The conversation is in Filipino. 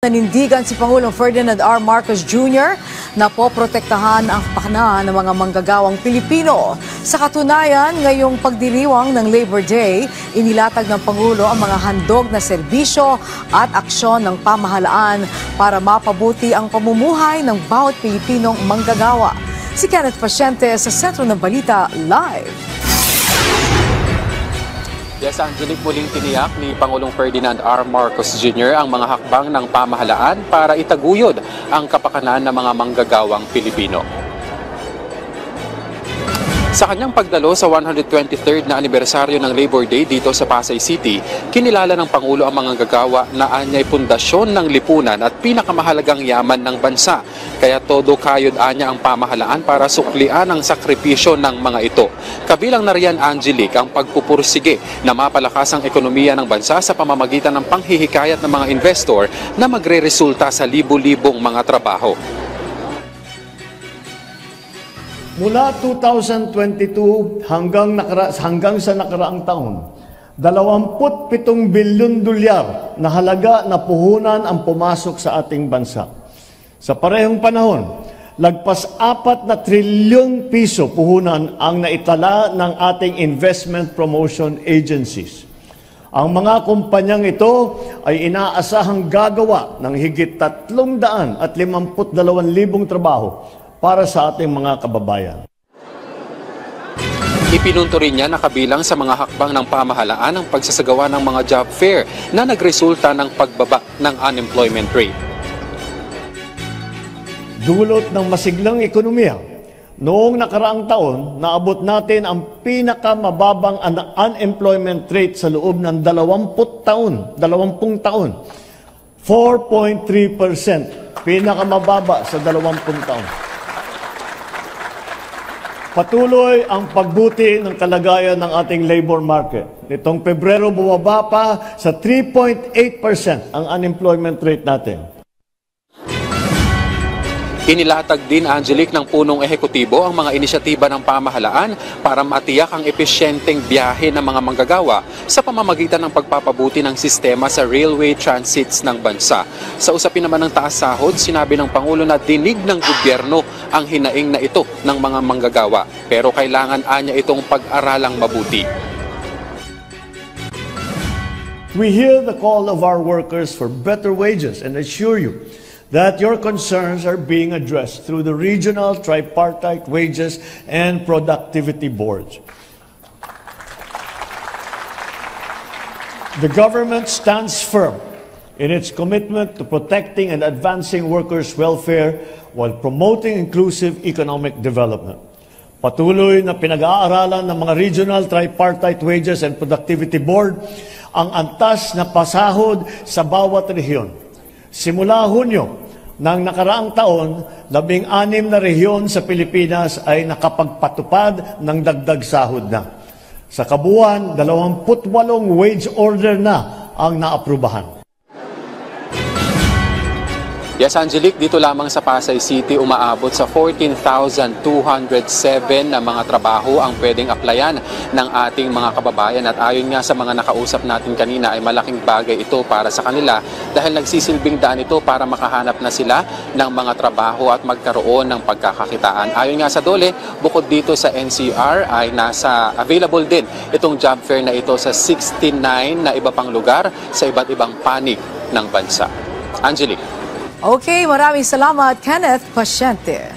nanindigan si Pangulong Ferdinand R. Marcos Jr. na poprotektahan ang kapakanan ng mga manggagawang Pilipino. Sa katunayan, ngayong pagdiriwang ng Labor Day, inilatag ng Pangulo ang mga handog na serbisyo at aksyon ng pamahalaan para mapabuti ang pamumuhay ng bawat Pilipinong manggagawa. Si Kenneth Pasyente sa Sentro ng Balita Live. Yes, Angelique, muling tiniyak ni Pangulong Ferdinand R. Marcos Jr. ang mga hakbang ng pamahalaan para itaguyod ang kapakanan ng mga manggagawang Pilipino. Sa kanyang pagdalo sa 123rd na anibersaryo ng Labor Day dito sa Pasay City, kinilala ng Pangulo ang mga gagawa na anya'y pundasyon ng lipunan at pinakamahalagang yaman ng bansa. Kaya todo kayod anya ang pamahalaan para suklian ang sakripisyo ng mga ito. Kabilang na riyan, Angelique, ang pagpupursige na mapalakas ang ekonomiya ng bansa sa pamamagitan ng panghihikayat ng mga investor na magre-resulta sa libu-libong mga trabaho. Mula 2022 hanggang sa nakaraang taon, 27 bilyon dolyar na halaga na puhunan ang pumasok sa ating bansa. Sa parehong panahon, lagpas 4 na trilyon piso puhunan ang naitala ng ating investment promotion agencies. Ang mga kumpanyang ito ay inaasahang gagawa ng higit 352,000 trabaho para sa ating mga kababayan. Ipinunto rin niya na kabilang sa mga hakbang ng pamahalaan ang pagsasagawa ng mga job fair na nagresulta ng pagbaba ng unemployment rate. Dulot ng masiglang ekonomiya, noong nakaraang taon, naabot natin ang pinakamababang unemployment rate sa loob ng 20 taon. 4.3%, pinakamababa sa 20 taon. Patuloy ang pagbuti ng kalagayan ng ating labor market. Nitong Pebrero, bumaba pa sa 3.8% ang unemployment rate natin. Inilatag din, Angelique, ng punong ehekutibo ang mga inisyatiba ng pamahalaan para matiyak ang epesyenteng biyahe ng mga manggagawa sa pamamagitan ng pagpapabuti ng sistema sa railway transits ng bansa. Sa usapin naman ng taas sahod, sinabi ng Pangulo na dinig ng gobyerno ang hinaing na ito ng mga manggagawa. Pero kailangan anya itong pag-aralang mabuti. We hear the call of our workers for better wages and assure you that your concerns are being addressed through the regional tripartite wages and productivity boards. The government stands firm in its commitment to protecting and advancing workers' welfare while promoting inclusive economic development. Patuloy na pinag-aaralan ng mga regional tripartite wages and productivity board ang antas na pasahod sa bawat rehiyon. Simula Hunyo ng nakaraang taon, 16 na rehiyon sa Pilipinas ay nakapagpatupad ng dagdag sahod na. Sa kabuuan, 28 wage order na ang naaprubahan. Yes, Angelique, dito lamang sa Pasay City umaabot sa 14,207 na mga trabaho ang pwedeng applyan ng ating mga kababayan. At ayon nga sa mga nakausap natin kanina ay malaking bagay ito para sa kanila dahil nagsisilbing daan ito para makahanap na sila ng mga trabaho at magkaroon ng pagkakakitaan. Ayon nga sa DOLE, bukod dito sa NCR ay nasa available din itong job fair na ito sa 69 na iba pang lugar sa iba't ibang panig ng bansa. Angelique. Okay, maraming salamat, Kenneth Pasyente.